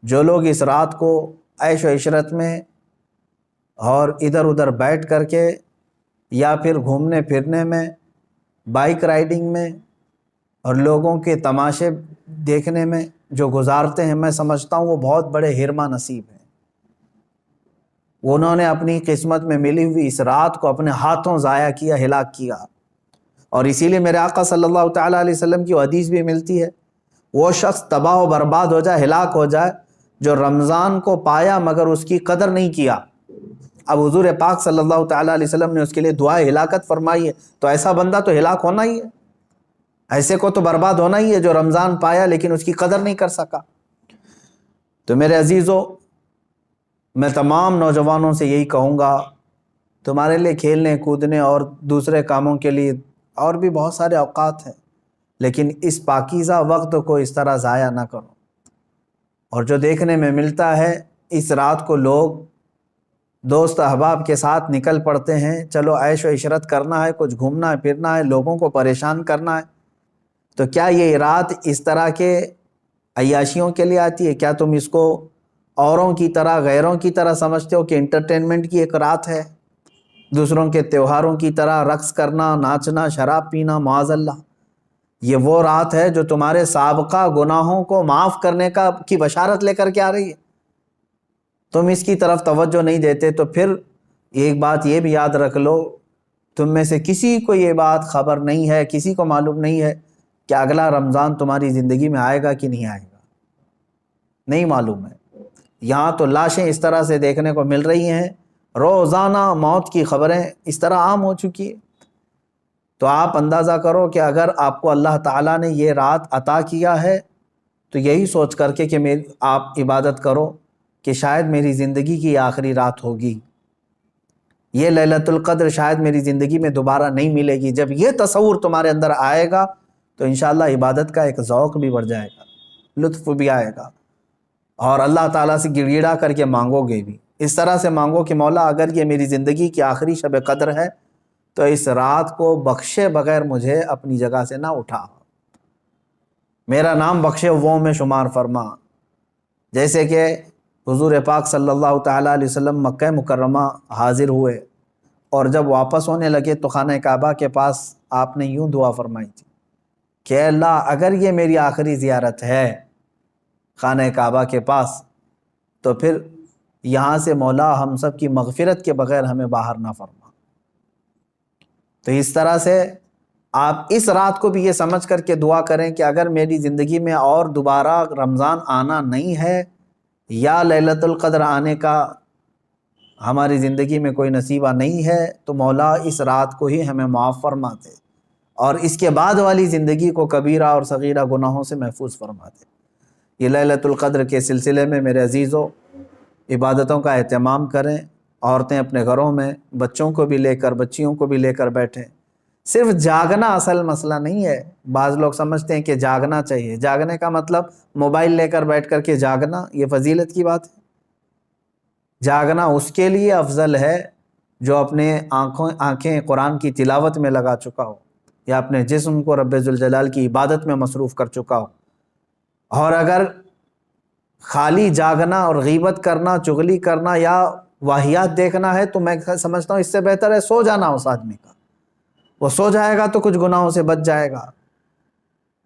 جو لوگ اس رات کو عیش و عشرت میں اور ادھر ادھر بیٹھ کر کے یا پھر گھومنے پھرنے میں، بائک رائڈنگ میں اور لوگوں کے تماشے دیکھنے میں جو گزارتے ہیں، میں سمجھتا ہوں وہ بہت بڑے حرمہ نصیب ہیں۔ انہوں نے اپنی قسمت میں ملی ہوئی اس رات کو اپنے ہاتھوں ضائع کیا، ہلاک کیا۔ اور اسی لیے میرے آقا صلی اللہ تعالیٰ علیہ وسلم کی حدیث بھی ملتی ہے، وہ شخص تباہ و برباد ہو جائے، ہلاک ہو جائے جو رمضان کو پایا مگر اس کی قدر نہیں کیا۔ اب حضور پاک صلی اللہ تعالیٰ علیہ وسلم نے اس کے لیے دعائے ہلاکت فرمائی ہے، تو ایسا بندہ تو ہلاک ہونا ہی ہے، ایسے کو تو برباد ہونا ہی ہے جو رمضان پایا لیکن اس کی قدر نہیں کر سکا۔ تو میرے عزیزو، میں تمام نوجوانوں سے یہی کہوں گا، تمہارے لیے کھیلنے کودنے اور دوسرے کاموں کے لیے اور بھی بہت سارے اوقات ہیں، لیکن اس پاکیزہ وقت کو اس طرح ضائع نہ کرو۔ اور جو دیکھنے میں ملتا ہے، اس رات کو لوگ دوست احباب کے ساتھ نکل پڑتے ہیں، چلو عیش و عشرت کرنا ہے، کچھ گھومنا ہے پھرنا ہے، لوگوں کو پریشان کرنا ہے۔ تو کیا یہ رات اس طرح کے عیاشیوں کے لیے آتی ہے؟ کیا تم اس کو اوروں کی طرح، غیروں کی طرح سمجھتے ہو کہ انٹرٹینمنٹ کی ایک رات ہے، دوسروں کے تہواروں کی طرح رقص کرنا، ناچنا، شراب پینا؟ معاذ اللہ، یہ وہ رات ہے جو تمہارے سابقہ گناہوں کو معاف کرنے کی بشارت لے کر کے آ رہی ہے۔ تم اس کی طرف توجہ نہیں دیتے، تو پھر ایک بات یہ بھی یاد رکھ لو، تم میں سے کسی کو یہ بات خبر نہیں ہے، کسی کو معلوم نہیں ہے کہ اگلا رمضان تمہاری زندگی میں آئے گا کہ نہیں آئے گا، نہیں معلوم ہے۔ یہاں تو لاشیں اس طرح سے دیکھنے کو مل رہی ہیں، روزانہ موت کی خبریں اس طرح عام ہو چکی ہے۔ تو آپ اندازہ کرو کہ اگر آپ کو اللہ تعالیٰ نے یہ رات عطا کیا ہے تو یہی سوچ کر کے کہ آپ عبادت کرو کہ شاید میری زندگی کی آخری رات ہوگی، یہ لیلۃ القدر شاید میری زندگی میں دوبارہ نہیں ملے گی۔ جب یہ تصور تمہارے اندر آئے گا تو انشاءاللہ عبادت کا ایک ذوق بھی بڑھ جائے گا، لطف بھی آئے گا، اور اللہ تعالیٰ سے گڑ گڑا کر کے مانگو گے بھی۔ اس طرح سے مانگو کہ مولا اگر یہ میری زندگی کی آخری شب قدر ہے تو اس رات کو بخشے بغیر مجھے اپنی جگہ سے نہ اٹھا، میرا نام بخشے وہ میں شمار فرما۔ جیسے کہ حضور پاک صلی اللہ تعالیٰ علیہ وسلم مکہ مکرمہ حاضر ہوئے اور جب واپس ہونے لگے تو خانہ کعبہ کے پاس آپ نے یوں دعا فرمائی تھی کہ اے اللہ اگر یہ میری آخری زیارت ہے خانہ کعبہ کے پاس تو پھر یہاں سے مولا ہم سب کی مغفرت کے بغیر ہمیں باہر نہ فرما۔ تو اس طرح سے آپ اس رات کو بھی یہ سمجھ کر کے دعا کریں کہ اگر میری زندگی میں اور دوبارہ رمضان آنا نہیں ہے یا لیلۃ القدر آنے کا ہماری زندگی میں کوئی نصیبہ نہیں ہے تو مولا اس رات کو ہی ہمیں معاف فرما دے، اور اس کے بعد والی زندگی کو کبیرہ اور صغیرہ گناہوں سے محفوظ فرما دے۔ یہ لیلۃ القدر کے سلسلے میں میرے عزیزو عبادتوں کا اہتمام کریں، عورتیں اپنے گھروں میں بچوں کو بھی لے کر، بچیوں کو بھی لے کر بیٹھیں۔ صرف جاگنا اصل مسئلہ نہیں ہے، بعض لوگ سمجھتے ہیں کہ جاگنا چاہیے، جاگنے کا مطلب موبائل لے کر بیٹھ کر کے جاگنا، یہ فضیلت کی بات ہے۔ جاگنا اس کے لیے افضل ہے جو اپنے آنکھیں قرآن کی تلاوت میں لگا چکا ہو یا اپنے جسم کو رب ذوالجلال کی عبادت میں مصروف کر چکا ہو۔ اور اگر خالی جاگنا اور غیبت کرنا، چغلی کرنا یا واہیات دیکھنا ہے تو میں سمجھتا ہوں اس سے بہتر ہے سو جانا اس آدمی کا، وہ سو جائے گا تو کچھ گناہوں سے بچ جائے گا۔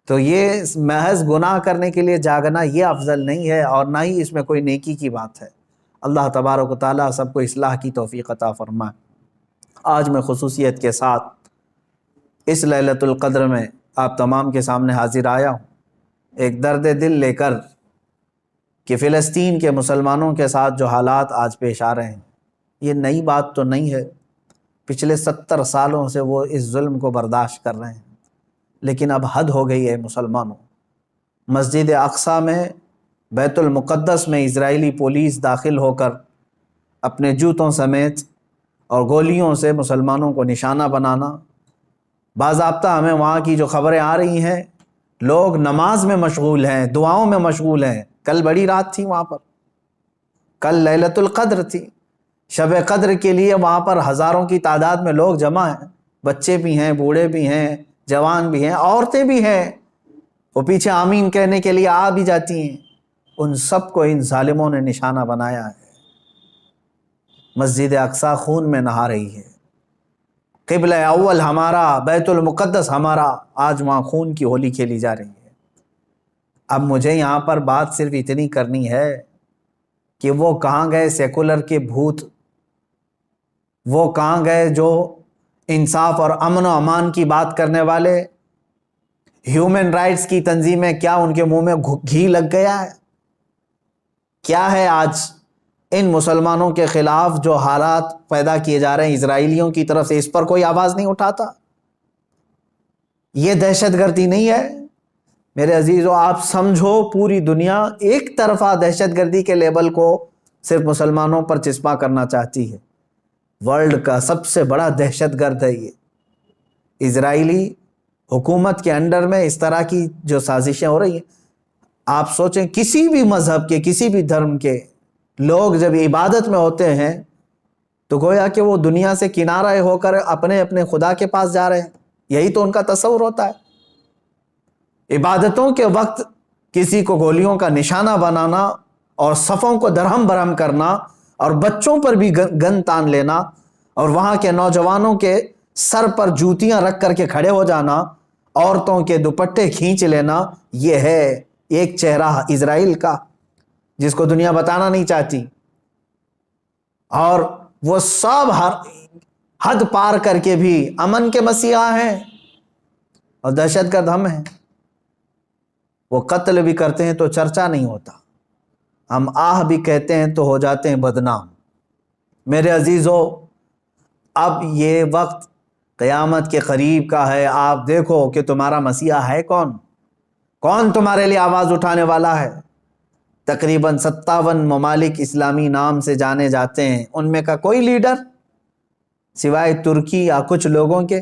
تو یہ محض گناہ کرنے کے لیے جاگنا یہ افضل نہیں ہے، اور نہ ہی اس میں کوئی نیکی کی بات ہے۔ اللہ تبارک و تعالیٰ سب کو اصلاح کی توفیق عطا فرمائے۔ آج میں خصوصیت کے ساتھ اس لیلۃ القدر میں آپ تمام کے سامنے حاضر آیا ہوں ایک درد دل لے کر کہ فلسطین کے مسلمانوں کے ساتھ جو حالات آج پیش آ رہے ہیں، یہ نئی بات تو نہیں ہے، پچھلے 70 سالوں سے وہ اس ظلم کو برداشت کر رہے ہیں، لیکن اب حد ہو گئی ہے مسلمانوں۔ مسجد اقصیٰ میں، بیت المقدس میں اسرائیلی پولیس داخل ہو کر اپنے جوتوں سمیت اور گولیوں سے مسلمانوں کو نشانہ بنانا، باضابطہ ہمیں وہاں کی جو خبریں آ رہی ہیں، لوگ نماز میں مشغول ہیں، دعاؤں میں مشغول ہیں۔ کل بڑی رات تھی وہاں پر، کل لیلۃ القدر تھی، شب قدر کے لیے وہاں پر ہزاروں کی تعداد میں لوگ جمع ہیں، بچے بھی ہیں، بوڑھے بھی ہیں، جوان بھی ہیں، عورتیں بھی ہیں، وہ پیچھے آمین کہنے کے لیے آ بھی جاتی ہیں۔ ان سب کو ان ظالموں نے نشانہ بنایا ہے۔ مسجد اقصی خون میں نہا رہی ہے، قبلہ اول ہمارا، بیت المقدس ہمارا، آج وہاں خون کی ہولی کھیلی جا رہی ہے۔ اب مجھے یہاں پر بات صرف اتنی کرنی ہے کہ وہ کہاں گئے سیکولر کے بھوت، وہ کہاں گئے جو انصاف اور امن و امان کی بات کرنے والے، ہیومن رائٹس کی تنظیمیں، کیا ان کے منہ میں گھی لگ گیا ہے؟ کیا ہے آج ان مسلمانوں کے خلاف جو حالات پیدا کیے جا رہے ہیں اسرائیلیوں کی طرف سے، اس پر کوئی آواز نہیں اٹھاتا؟ یہ دہشت گردی نہیں ہے میرے عزیزو؟ آپ سمجھو پوری دنیا ایک طرفہ دہشت گردی کے لیبل کو صرف مسلمانوں پر چسپاں کرنا چاہتی ہے۔ ورلڈ کا سب سے بڑا دہشت گرد ہے یہ اسرائیلی حکومت کے انڈر میں اس طرح کی جو سازشیں ہو رہی ہیں۔ آپ سوچیں کسی بھی مذہب کے، کسی بھی دھرم کے لوگ جب عبادت میں ہوتے ہیں تو گویا کہ وہ دنیا سے کنارہ ہو کر اپنے اپنے خدا کے پاس جا رہے ہیں، یہی تو ان کا تصور ہوتا ہے۔ عبادتوں کے وقت کسی کو گولیوں کا نشانہ بنانا اور صفوں کو درہم برہم کرنا اور بچوں پر بھی گن تان لینا اور وہاں کے نوجوانوں کے سر پر جوتیاں رکھ کر کے کھڑے ہو جانا، عورتوں کے دوپٹے کھینچ لینا، یہ ہے ایک چہرہ اسرائیل کا جس کو دنیا بتانا نہیں چاہتی۔ اور وہ سب حد پار کر کے بھی امن کے مسیحا ہیں اور دہشت گرد ہم ہیں۔ وہ قتل بھی کرتے ہیں تو چرچا نہیں ہوتا، ہم آہ بھی کہتے ہیں تو ہو جاتے ہیں بدنام۔ میرے عزیزو، اب یہ وقت قیامت کے قریب کا ہے۔ آپ دیکھو کہ تمہارا مسیحا ہے کون؟ کون تمہارے لیے آواز اٹھانے والا ہے؟ تقریباً 57 ممالک اسلامی نام سے جانے جاتے ہیں، ان میں کا کوئی لیڈر سوائے ترکی یا کچھ لوگوں کے؟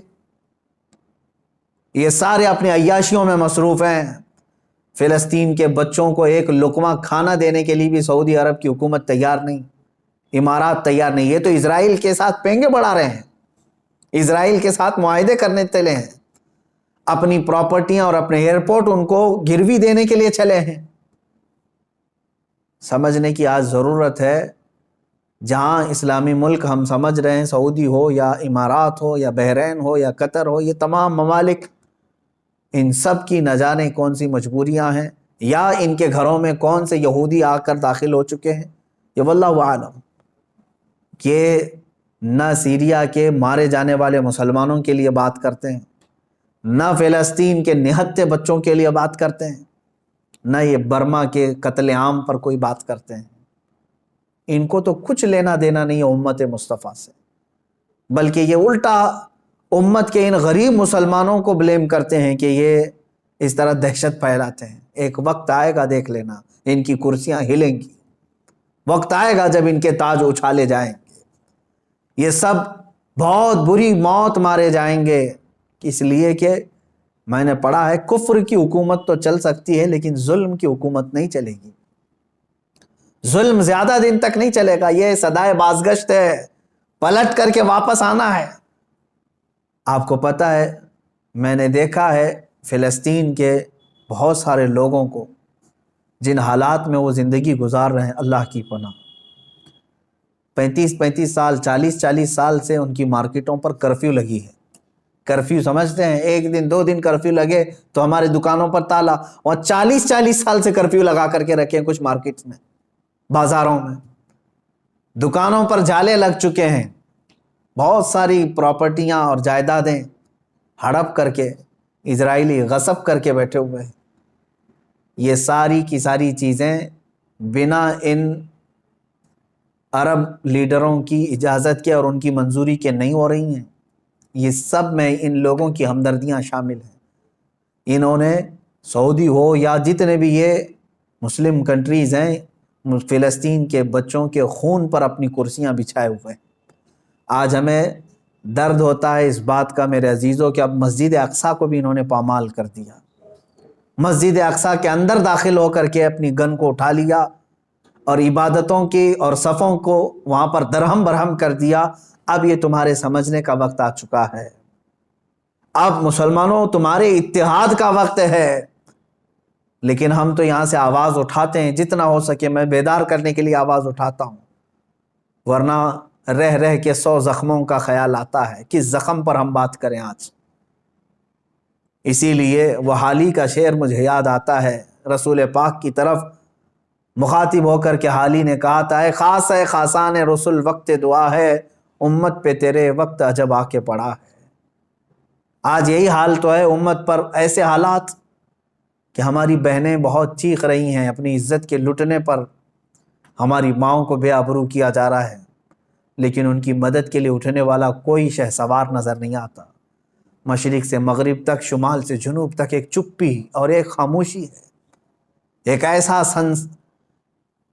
یہ سارے اپنے عیاشیوں میں مصروف ہیں۔ فلسطین کے بچوں کو ایک لقمہ کھانا دینے کے لیے بھی سعودی عرب کی حکومت تیار نہیں، امارات تیار نہیں۔ یہ تو اسرائیل کے ساتھ پینگے بڑھا رہے ہیں، اسرائیل کے ساتھ معاہدے کرنے چلے ہیں، اپنی پراپرٹیاں اور اپنے ایئرپورٹ ان کو گروی دینے کے لیے چلے ہیں۔ سمجھنے کی آج ضرورت ہے، جہاں اسلامی ملک ہم سمجھ رہے ہیں، سعودی ہو یا امارات ہو یا بحرین ہو یا قطر ہو، یہ تمام ممالک، ان سب کی نہ جانے کون سی مجبوریاں ہیں، یا ان کے گھروں میں کون سے یہودی آ کر داخل ہو چکے ہیں، یہ واللہ عالم۔ کہ نہ سیریا کے مارے جانے والے مسلمانوں کے لیے بات کرتے ہیں، نہ فلسطین کے نہتے بچوں کے لیے بات کرتے ہیں، نہ یہ برما کے قتل عام پر کوئی بات کرتے ہیں۔ ان کو تو کچھ لینا دینا نہیں ہے امت مصطفیٰ سے، بلکہ یہ الٹا امت کے ان غریب مسلمانوں کو بلیم کرتے ہیں کہ یہ اس طرح دہشت پھیلاتے ہیں۔ ایک وقت آئے گا، دیکھ لینا، ان کی کرسیاں ہلیں گی، وقت آئے گا جب ان کے تاج اچھالے جائیں گے، یہ سب بہت بری موت مارے جائیں گے۔ اس لیے کہ میں نے پڑھا ہے کفر کی حکومت تو چل سکتی ہے لیکن ظلم کی حکومت نہیں چلے گی، ظلم زیادہ دن تک نہیں چلے گا، یہ صدائے بازگشت ہے، پلٹ کر کے واپس آنا ہے۔ آپ کو پتہ ہے، میں نے دیکھا ہے فلسطین کے بہت سارے لوگوں کو جن حالات میں وہ زندگی گزار رہے ہیں، اللہ کی پناہ، 35 سال، 40 سال سے ان کی مارکیٹوں پر کرفیو لگی ہے۔ کرفیو سمجھتے ہیں؟ ایک دن 2 دن کرفیو لگے تو ہمارے دکانوں پر تالا، اور 40 سال سے کرفیو لگا کر کے رکھے ہیں کچھ مارکیٹس میں، بازاروں میں، دکانوں پر جالے لگ چکے ہیں، بہت ساری پراپرٹیاں اور جائیدادیں ہڑپ کر کے اسرائیلی غصب کر کے بیٹھے ہوئے ہیں۔ یہ ساری کی ساری چیزیں بنا ان عرب لیڈروں کی اجازت کے اور ان کی منظوری کے نہیں ہو رہی ہیں۔ یہ سب میں ان لوگوں کی ہمدردیاں شامل ہیں۔ انہوں نے سعودی ہو یا جتنے بھی یہ مسلم کنٹریز ہیں، فلسطین کے بچوں کے خون پر اپنی کرسیاں بچھائے ہوئے ہیں۔ آج ہمیں درد ہوتا ہے اس بات کا میرے عزیزوں کہ اب مسجد اقصیٰ کو بھی انہوں نے پامال کر دیا، مسجد اقصیٰ کے اندر داخل ہو کر کے اپنی گن کو اٹھا لیا اور عبادتوں کی اور صفوں کو وہاں پر درہم برہم کر دیا۔ اب یہ تمہارے سمجھنے کا وقت آ چکا ہے، اب مسلمانوں تمہارے اتحاد کا وقت ہے۔ لیکن ہم تو یہاں سے آواز اٹھاتے ہیں، جتنا ہو سکے میں بیدار کرنے کے لیے آواز اٹھاتا ہوں، ورنہ رہ رہ کے 100 زخموں کا خیال آتا ہے، کس زخم پر ہم بات کریں آج۔ اسی لیے وہ حالی کا شعر مجھے یاد آتا ہے، رسول پاک کی طرف مخاطب ہو کر کے حالی نے کہا تھا، اے خاص ہے خاصان رسول وقت دعا ہے، امت پہ تیرے وقت عجب آ کے پڑا ہے۔ آج یہی حال تو ہے امت پر، ایسے حالات کہ ہماری بہنیں بہت چیخ رہی ہیں اپنی عزت کے لٹنے پر، ہماری ماؤں کو بے آبرو کیا جا رہا ہے، لیکن ان کی مدد کے لیے اٹھنے والا کوئی شہسوار نظر نہیں آتا۔ مشرق سے مغرب تک، شمال سے جنوب تک ایک چپی اور ایک خاموشی ہے، ایک ایسا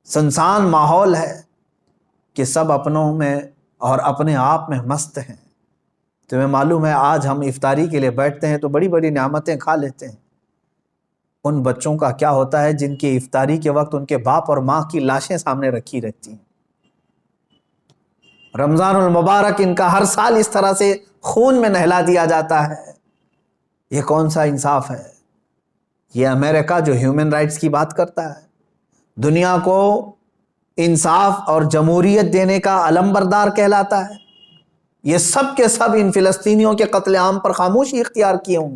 سنسان ماحول ہے کہ سب اپنوں میں اور اپنے آپ میں مست ہیں۔ تمہیں معلوم ہے آج ہم افطاری کے لیے بیٹھتے ہیں تو بڑی بڑی نعمتیں کھا لیتے ہیں، ان بچوں کا کیا ہوتا ہے جن کی افطاری کے وقت ان کے باپ اور ماں کی لاشیں سامنے رکھی رہتی ہیں؟ رمضان المبارک ان کا ہر سال اس طرح سے خون میں نہلا دیا جاتا ہے، یہ کون سا انصاف ہے؟ یہ امریکہ جو ہیومن رائٹس کی بات کرتا ہے، دنیا کو انصاف اور جمہوریت دینے کا علم بردار کہلاتا ہے، یہ سب کے سب ان فلسطینیوں کے قتل عام پر خاموشی اختیار کیے ہوں۔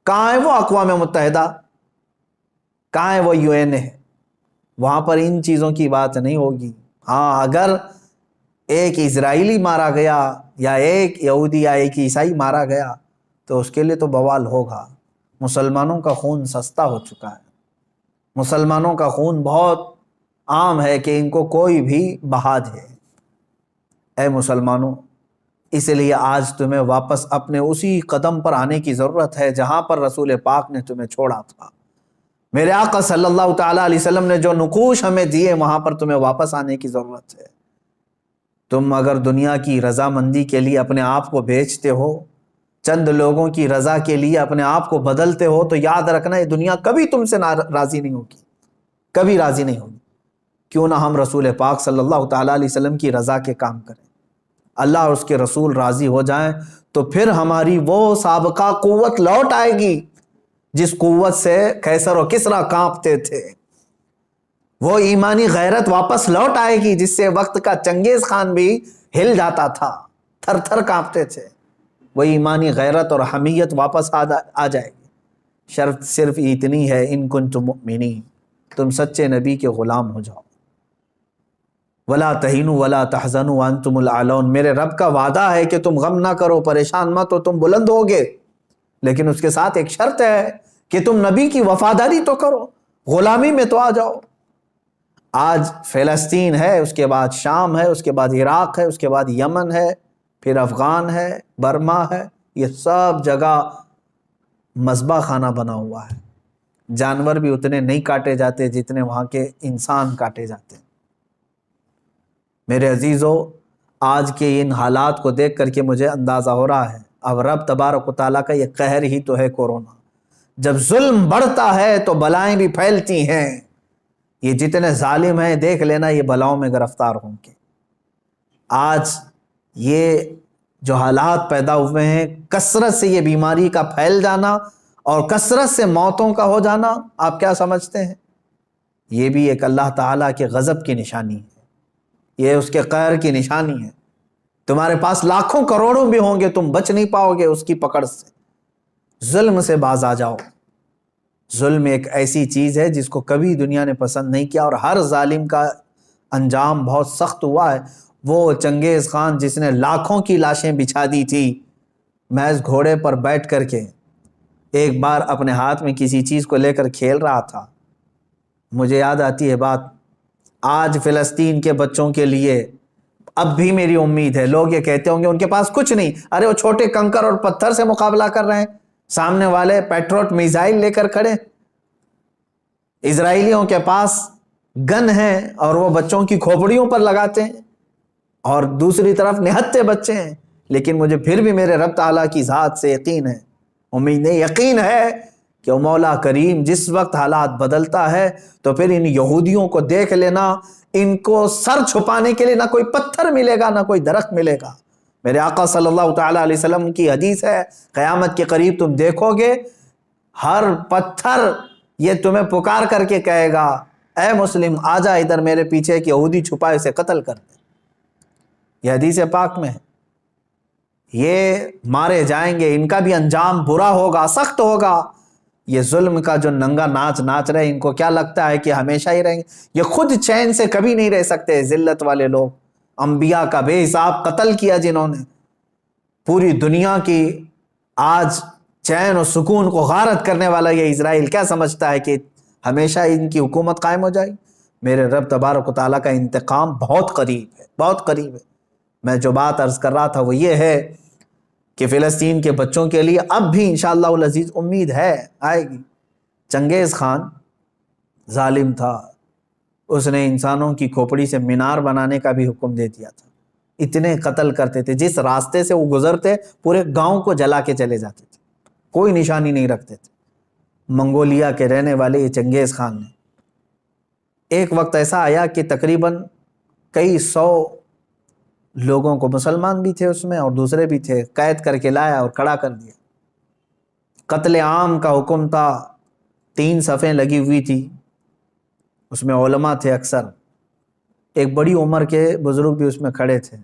کہاں ہے وہ اقوام متحدہ؟ کہاں ہے وہ UN ہے؟ وہاں پر ان چیزوں کی بات نہیں ہوگی۔ ہاں، اگر ایک اسرائیلی مارا گیا یا ایک یہودی یا ایک عیسائی مارا گیا تو اس کے لیے تو بوال ہوگا۔ مسلمانوں کا خون سستا ہو چکا ہے، مسلمانوں کا خون بہت عام ہے کہ ان کو کوئی بھی بہا دے۔ اے مسلمانوں، اس لیے آج تمہیں واپس اپنے اسی قدم پر آنے کی ضرورت ہے جہاں پر رسول پاک نے تمہیں چھوڑا تھا۔ میرے آقا صلی اللہ تعالیٰ علیہ وسلم نے جو نقوش ہمیں دیے وہاں پر تمہیں واپس آنے کی ضرورت ہے۔ تم اگر دنیا کی رضامندی کے لیے اپنے آپ کو بیچتے ہو، چند لوگوں کی رضا کے لیے اپنے آپ کو بدلتے ہو، تو یاد رکھنا یہ دنیا کبھی تم سے راضی نہیں ہوگی، کبھی راضی نہیں ہوگی۔ کیوں نہ ہم رسول پاک صلی اللہ تعالیٰ علیہ وسلم کی رضا کے کام کریں، اللہ اور اس کے رسول راضی ہو جائیں تو پھر ہماری وہ سابقہ قوت لوٹ آئے گی جس قوت سے قیصر و کسریٰ کانپتے تھے، وہ ایمانی غیرت واپس لوٹ آئے گی جس سے وقت کا چنگیز خان بھی ہل جاتا تھا، تھر تھر کانپتے تھے۔ وہ ایمانی غیرت اور حمیت واپس آ جائے گی۔ شرط صرف اتنی ہے، ان کنتم مؤمنین، تم سچے نبی کے غلام ہو جاؤ۔ ولا تہینوا ولا تحزنوا وانتم الاعلون، میرے رب کا وعدہ ہے کہ تم غم نہ کرو، پریشان مت ہو، تم بلند ہوگے، لیکن اس کے ساتھ ایک شرط ہے کہ تم نبی کی وفاداری تو کرو، غلامی میں تو آ جاؤ۔ آج فلسطین ہے، اس کے بعد شام ہے، اس کے بعد عراق ہے، اس کے بعد یمن ہے، پھر افغان ہے، برما ہے، یہ سب جگہ مذبح خانہ بنا ہوا ہے۔ جانور بھی اتنے نہیں کاٹے جاتے جتنے وہاں کے انسان کاٹے جاتے ہیں۔ میرے عزیزو، آج کے ان حالات کو دیکھ کر کے مجھے اندازہ ہو رہا ہے اب رب تبارک و تعالیٰ کا یہ قہر ہی تو ہے کورونا۔ جب ظلم بڑھتا ہے تو بلائیں بھی پھیلتی ہیں، یہ جتنے ظالم ہیں دیکھ لینا یہ بلاؤں میں گرفتار ہوں گے۔ آج یہ جو حالات پیدا ہوئے ہیں، کثرت سے یہ بیماری کا پھیل جانا اور کثرت سے موتوں کا ہو جانا، آپ کیا سمجھتے ہیں؟ یہ بھی ایک اللہ تعالیٰ کے غضب کی نشانی ہے، یہ اس کے قہر کی نشانی ہے۔ تمہارے پاس لاکھوں کروڑوں بھی ہوں گے، تم بچ نہیں پاؤ گے اس کی پکڑ سے۔ ظلم سے باز آ جاؤ۔ ظلم ایک ایسی چیز ہے جس کو کبھی دنیا نے پسند نہیں کیا، اور ہر ظالم کا انجام بہت سخت ہوا ہے۔ وہ چنگیز خان جس نے لاکھوں کی لاشیں بچھا دی تھی محض گھوڑے پر بیٹھ کر کے، ایک بار اپنے ہاتھ میں کسی چیز کو لے کر کھیل رہا تھا۔ مجھے یاد آتی ہے بات، آج فلسطین کے بچوں کے لیے اب بھی میری امید ہے۔ لوگ یہ کہتے ہوں گے ان کے پاس کچھ نہیں، ارے وہ چھوٹے کنکر اور پتھر سے مقابلہ کر رہے ہیں، سامنے والے پیٹروٹ میزائل لے کر کھڑے۔ اسرائیلیوں کے پاس گن ہیں اور وہ بچوں کی کھوپڑیوں پر لگاتے ہیں، اور دوسری طرف نہتے بچے ہیں۔ لیکن مجھے پھر بھی میرے رب تعالیٰ کی ذات سے یقین ہے، امید نہیں، یقین ہے کہ مولا کریم جس وقت حالات بدلتا ہے تو پھر ان یہودیوں کو دیکھ لینا، ان کو سر چھپانے کے لیے نہ کوئی پتھر ملے گا نہ کوئی درخت ملے گا۔ میرے آقا صلی اللہ تعالیٰ علیہ وسلم کی حدیث ہے، قیامت کے قریب تم دیکھو گے ہر پتھر یہ تمہیں پکار کر کے کہے گا اے مسلم آ جا ادھر میرے پیچھے، ایک یہودی چھپا اسے قتل کر دے. یہ حدیث پاک میں ہے. یہ مارے جائیں گے، ان کا بھی انجام برا ہوگا، سخت ہوگا. یہ ظلم کا جو ننگا ناچ ناچ رہے، ان کو کیا لگتا ہے کہ ہمیشہ ہی رہیں گے؟ یہ خود چین سے کبھی نہیں رہ سکتے. ذلت والے لوگ، انبیاء کا بے حساب قتل کیا جنہوں نے، پوری دنیا کی آج چین و سکون کو غارت کرنے والا یہ اسرائیل کیا سمجھتا ہے کہ ہمیشہ ان کی حکومت قائم ہو جائے؟ میرے رب تبارک و تعالیٰ کا انتقام بہت قریب ہے، بہت قریب ہے. میں جو بات عرض کر رہا تھا وہ یہ ہے کہ فلسطین کے بچوں کے لیے اب بھی انشاءاللہ العزیز امید ہے، آئے گی. چنگیز خان ظالم تھا، اس نے انسانوں کی کھوپڑی سے مینار بنانے کا بھی حکم دے دیا تھا. اتنے قتل کرتے تھے، جس راستے سے وہ گزرتے پورے گاؤں کو جلا کے چلے جاتے تھے، کوئی نشانی نہیں رکھتے تھے. منگولیا کے رہنے والے یہ چنگیز خان نے ایک وقت ایسا آیا کہ تقریباً کئی 100 لوگوں کو، مسلمان بھی تھے اس میں اور دوسرے بھی تھے، قید کر کے لایا اور کھڑا کر دیا. قتل عام کا حکم تھا. 3 صفیں لگی ہوئی تھی، اس میں علماء تھے اکثر. ایک بڑی عمر کے بزرگ بھی اس میں کھڑے تھے،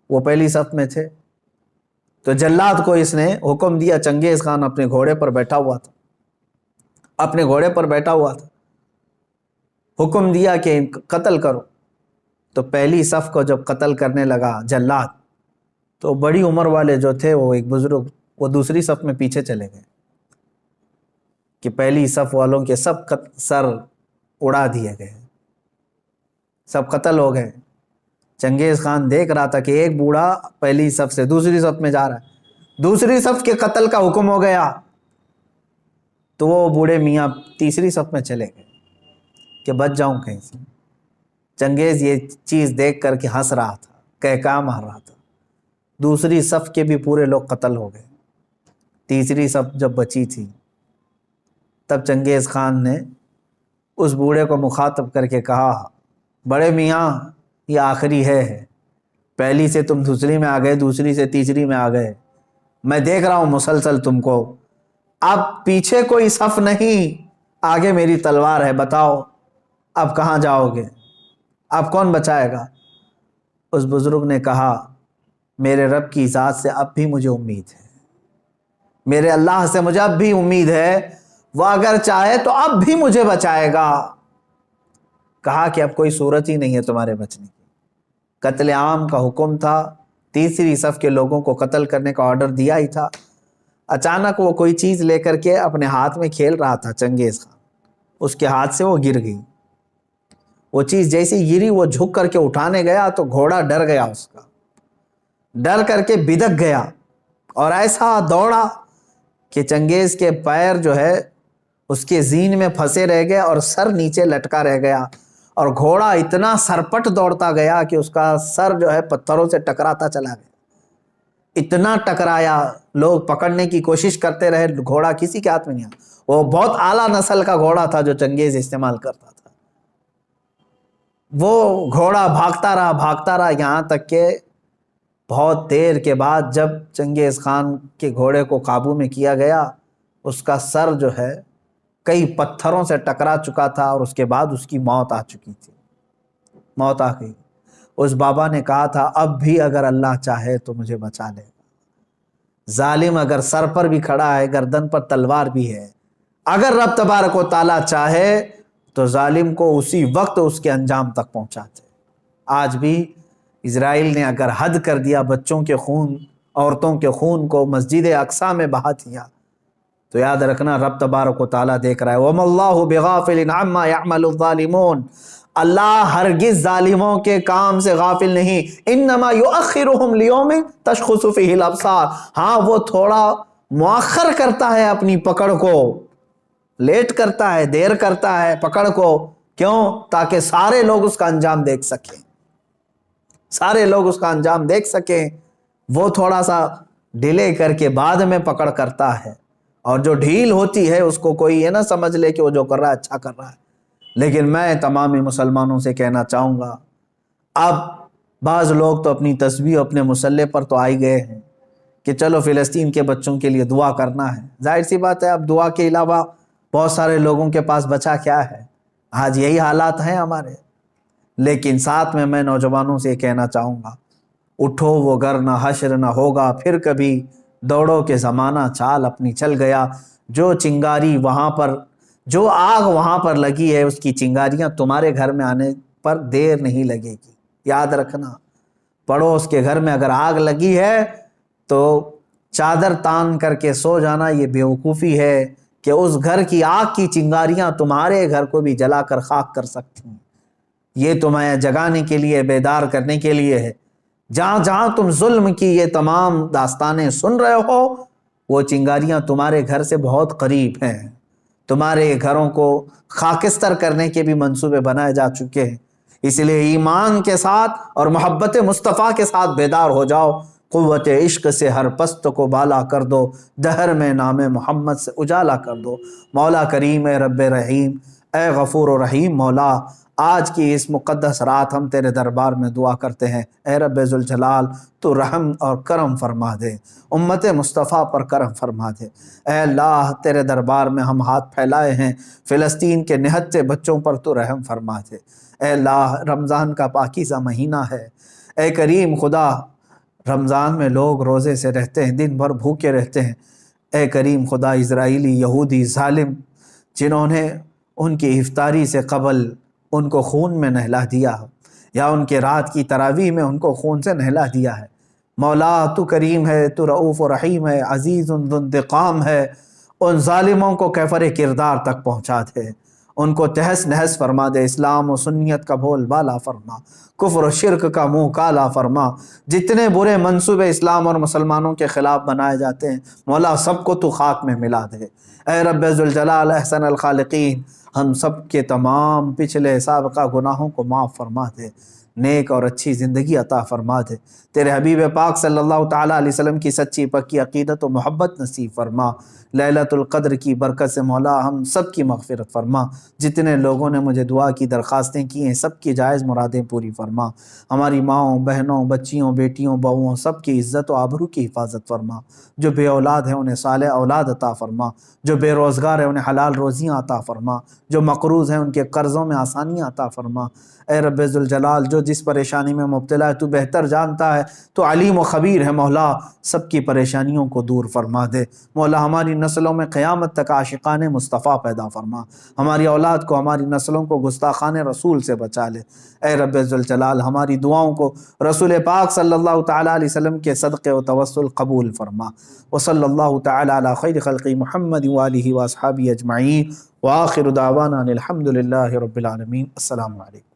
وہ پہلی صف میں تھے. تو جلاد کو اس نے حکم دیا، چنگیز خان اپنے گھوڑے پر بیٹھا ہوا تھا، حکم دیا کہ قتل کرو. تو پہلی صف کو جب قتل کرنے لگا جلاد، تو بڑی عمر والے جو تھے، وہ ایک بزرگ، وہ دوسری صف میں پیچھے چلے گئے کہ پہلی صف والوں کے سب سر اڑا دیے گئے، سب قتل ہو گئے. چنگیز خان دیکھ رہا تھا کہ ایک بوڑھا پہلی صف سے دوسری صف میں جا رہا ہے، دوسری صف کے قتل کا حکم ہو گیا. تو وہ بوڑھے میاں تیسری صف میں چلے گئے کہ بچ جاؤں کہیں سے. چنگیز یہ چیز دیکھ کر کے ہنس رہا تھا، کہکا مار رہا تھا. دوسری صف کے بھی پورے لوگ قتل ہو گئے. تیسری صف جب بچی تھی، تب چنگیز خان نے اس بوڑھے کو مخاطب کر کے کہا بڑے میاں یہ آخری ہے، پہلی سے تم دوسری میں آ گئے، دوسری سے تیسری میں آ گئے، میں دیکھ رہا ہوں مسلسل تم کو، اب پیچھے کوئی صف نہیں، آگے میری تلوار ہے، بتاؤ اب کہاں جاؤ گے، اب کون بچائے گا؟ اس بزرگ نے کہا میرے رب کی ذات سے اب بھی مجھے امید ہے، میرے اللہ سے مجھے اب بھی امید ہے، وہ اگر چاہے تو اب بھی مجھے بچائے گا. کہا کہ اب کوئی صورت ہی نہیں ہے تمہارے بچنے کی. قتل عام کا حکم تھا، تیسری صف کے لوگوں کو قتل کرنے کا آرڈر دیا ہی تھا. اچانک وہ کوئی چیز لے کر کے اپنے ہاتھ میں کھیل رہا تھا چنگیز خان، اس کے ہاتھ سے وہ گر گئی. وہ چیز جیسی گری، وہ جھک کر کے اٹھانے گیا تو گھوڑا ڈر گیا، اس کا ڈر کر کے بدک گیا اور ایسا دوڑا کہ چنگیز کے پیر جو ہے اس کے زین میں پھنسے رہ گئے اور سر نیچے لٹکا رہ گیا. اور گھوڑا اتنا سرپٹ دوڑتا گیا کہ اس کا سر جو ہے پتھروں سے ٹکراتا چلا گیا. اتنا ٹکرایا، لوگ پکڑنے کی کوشش کرتے رہے، گھوڑا کسی کے ہاتھ میں نہیں آیا. وہ بہت اعلیٰ نسل کا گھوڑا تھا جو چنگیز استعمال کرتا تھا. وہ گھوڑا بھاگتا رہا یہاں تک کہ بہت دیر کے بعد جب چنگیز خان کے گھوڑے کو قابو میں کیا گیا، اس کا سر جو ہے کئی پتھروں سے ٹکرا چکا تھا اور اس کے بعد اس کی موت آ چکی تھی، موت آ گئی. اس بابا نے کہا تھا اب بھی اگر اللہ چاہے تو مجھے بچا لے گا. ظالم اگر سر پر بھی کھڑا ہے، گردن پر تلوار بھی ہے، اگر رب تبارک و تعالیٰ چاہے تو ظالم کو اسی وقت اس کے انجام تک پہنچاتے. آج بھی اسرائیل نے اگر حد کر دیا، بچوں کے خون، عورتوں کے خون کو مسجد اقصی میں بہا دیا، تو یاد رکھنا رب تبارک و تعالیٰ دیکھ رہا ہے. وَمَا اللَّهُ بِغَافِلٍ عَمَّا يَعْمَلُ الظَّالِمُونَ، اللہ ہرگز ظالموں کے کام سے غافل نہیں. انما یؤخرہم لیوم تشخص فیہ الابصار، ہاں وہ تھوڑا مؤخر کرتا ہے اپنی پکڑ کو، لیٹ کرتا ہے، دیر کرتا ہے پکڑ کو. کیوں؟ تاکہ سارے لوگ اس کا انجام دیکھ سکیں، سارے لوگ اس کا انجام دیکھ سکیں. وہ تھوڑا سا ڈیلے کر کے بعد میں پکڑ کرتا ہے، اور جو ڈھیل ہوتی ہے اس کو کوئی یہ نہ سمجھ لے کہ وہ جو کر رہا ہے اچھا کر رہا ہے. لیکن میں تمام مسلمانوں سے کہنا چاہوں گا، اب بعض لوگ تو اپنی تسبیح اپنے مسلح پر تو آئی گئے ہیں کہ چلو فلسطین کے بچوں کے لیے دعا کرنا ہے. ظاہر سی بات ہے اب دعا کے علاوہ بہت سارے لوگوں کے پاس بچا کیا ہے؟ آج یہی حالات ہیں ہمارے۔ لیکن ساتھ میں نوجوانوں سے کہنا چاہوں گا، اٹھو وہ گر نہ حشر نہ ہوگا پھر کبھی، دوڑو کہ زمانہ چال اپنی چل گیا۔ جو چنگاری وہاں پر، جو آگ وہاں پر لگی ہے، اس کی چنگاریاں تمہارے گھر میں آنے پر دیر نہیں لگے گی، یاد رکھنا۔ پڑوس کے گھر میں اگر آگ لگی ہے تو چادر تان کر کے سو جانا یہ بیوقوفی ہے کہ اس گھر کی آگ کی چنگاریاں تمہارے گھر کو بھی جلا کر خاک کر سکتی ہیں۔ یہ تمہیں جگانے کے لیے، بیدار کرنے کے لیے ہے۔ جہاں جہاں تم ظلم کی یہ تمام داستانیں سن رہے ہو، وہ چنگاریاں تمہارے گھر سے بہت قریب ہیں۔ تمہارے گھروں کو خاکستر کرنے کے بھی منصوبے بنائے جا چکے ہیں۔ اس لیے ایمان کے ساتھ اور محبت مصطفیٰ کے ساتھ بیدار ہو جاؤ۔ قوت عشق سے ہر پست کو بالا کر دو، دہر میں نام محمد سے اجالا کر دو۔ مولا کریم اے رب رحیم، اے غفور و رحیم مولا، آج کی اس مقدس رات ہم تیرے دربار میں دعا کرتے ہیں، اے رب ذوالجلال تو رحم اور کرم فرما دے، امت مصطفیٰ پر کرم فرما دے۔ اے اللہ تیرے دربار میں ہم ہاتھ پھیلائے ہیں، فلسطین کے نہتے بچوں پر تو رحم فرما دے۔ اے اللہ رمضان کا پاکیزہ مہینہ ہے، اے کریم خدا، رمضان میں لوگ روزے سے رہتے ہیں، دن بھر بھوکے رہتے ہیں۔ اے کریم خدا، اسرائیلی یہودی ظالم جنہوں نے ان کی افطاری سے قبل ان کو خون میں نہلا دیا، یا ان کے رات کی تراویح میں ان کو خون سے نہلا دیا ہے، مولا تو کریم ہے، تو رؤوف و رحیم ہے، عزیز ذو انتقام ہے، ان ظالموں کو کیفر کردار تک پہنچا دے، ان کو تہس نہس فرما دے، اسلام و سنیت کا بول بالا فرما، کفر و شرک کا منہ کالا فرما۔ جتنے برے منصوبے اسلام اور مسلمانوں کے خلاف بنائے جاتے ہیں مولا، سب کو تو خاک میں ملا دے۔ اے رب ذوالجلال احسن الخالقین، ہم سب کے تمام پچھلے سابقہ گناہوں کو معاف فرما دے، نیک اور اچھی زندگی عطا فرما دے، تیرے حبیب پاک صلی اللہ تعالیٰ علیہ وسلم کی سچی پکی عقیدت و محبت نصیب فرما۔ لیلۃ القدر کی برکت سے مولا ہم سب کی مغفرت فرما۔ جتنے لوگوں نے مجھے دعا کی درخواستیں کی ہیں، سب کی جائز مرادیں پوری فرما۔ ہماری ماؤں، بہنوں، بچیوں، بیٹیوں، بہوؤں، سب کی عزت و آبرو کی حفاظت فرما۔ جو بے اولاد ہیں انہیں صالح اولاد عطا فرما، جو بے روزگار ہیں انہیں حلال روزیاں عطا فرما، جو مقروض ہیں ان کے قرضوں میں آسانیاں عطا فرما۔ اے رب ذوالجلال، جو جس پریشانی میں مبتلا ہے تو بہتر جانتا ہے، تو علیم و خبیر ہے مولا، سب کی پریشانیوں کو دور فرما دے۔ مولا ہماری نسلوں میں قیامت تک عاشقان مصطفیٰ پیدا فرما، ہماری اولاد کو، ہماری نسلوں کو گستاخان رسول سے بچا لے۔ اے رب ذوالجلال، ہماری دعاؤں کو رسول پاک صلی اللہ تعالیٰ علیہ وسلم کے صدقے و توسل قبول فرما۔ وصلی اللہ تعالیٰ علی خیر خلق محمد وآلہ واصحابہ اجمعین، وآخر دعوانا ان الحمد للہ رب العالمین۔ السلام علیکم۔